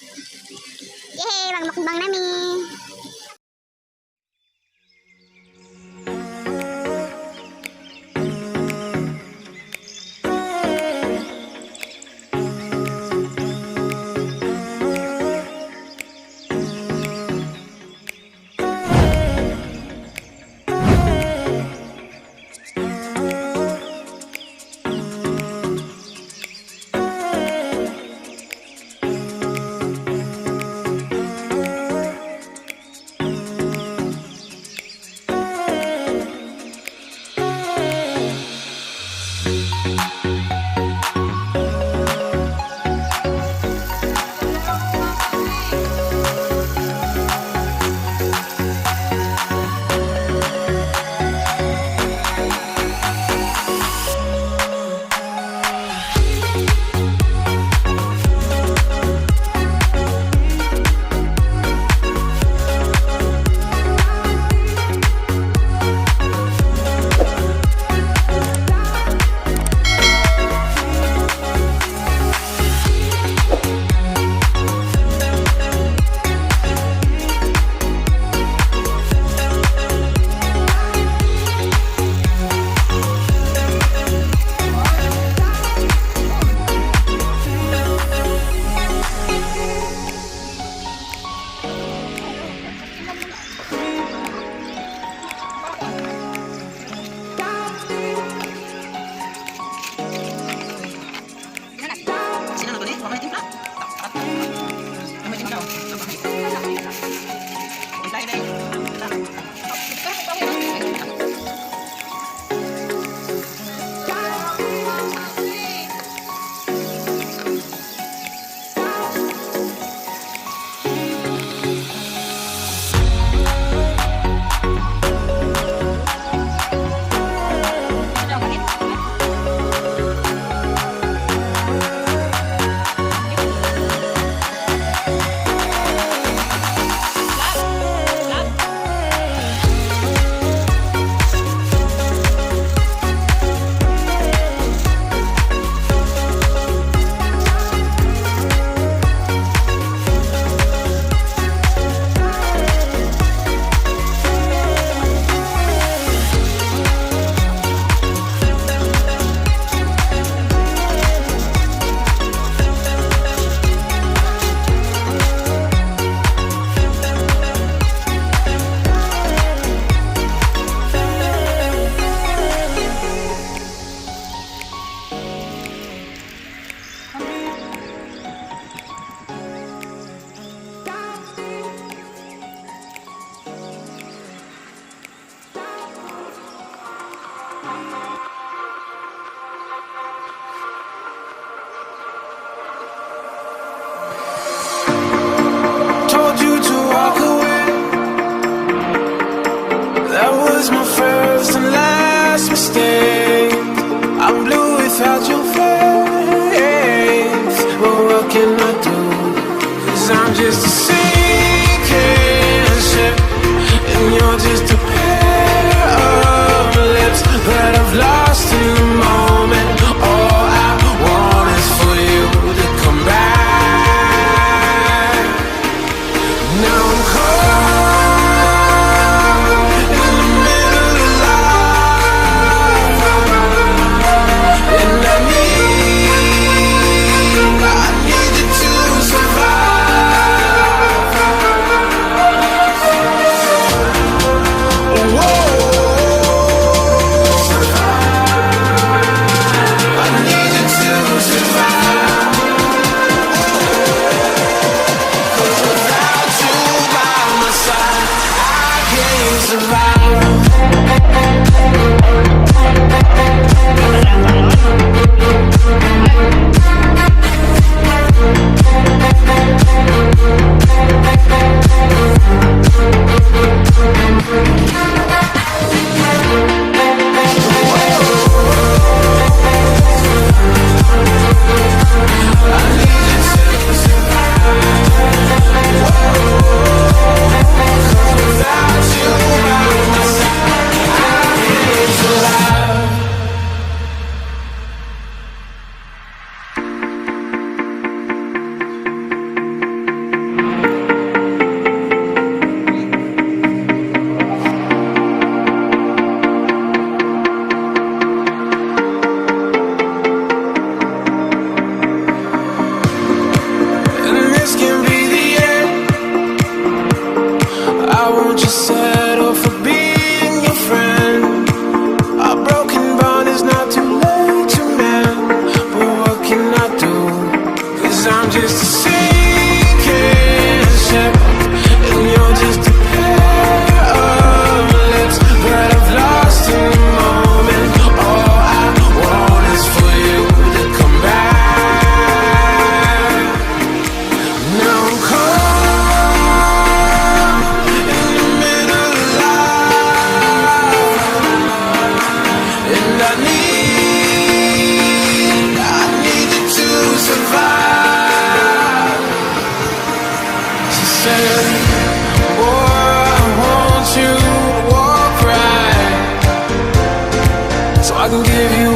Yeay, magmukbang nami. Told you to walk away. That was my first and last mistake. I'm blue without your face. But what can I do? 'Cause I'm just a sinking ship, and you're just a pair of lips that I've lost in the moment. All I want is for you to come back. Now I'm caught in the middle of life, and I need you to survive. Whoa. I need you to survive. 'Cause without you by my side, I can't survive. won't you settle for being your friend? A broken bond is not too late to mend. But what can I do? 'Cause I'm just a sinking ship, and you're just a pair of lips that I've lost in the moment. All I want is for you to come back. Now I'm caught in the middle of life, and I need you to survive. She said, boy, I want you to walk right, so I can give you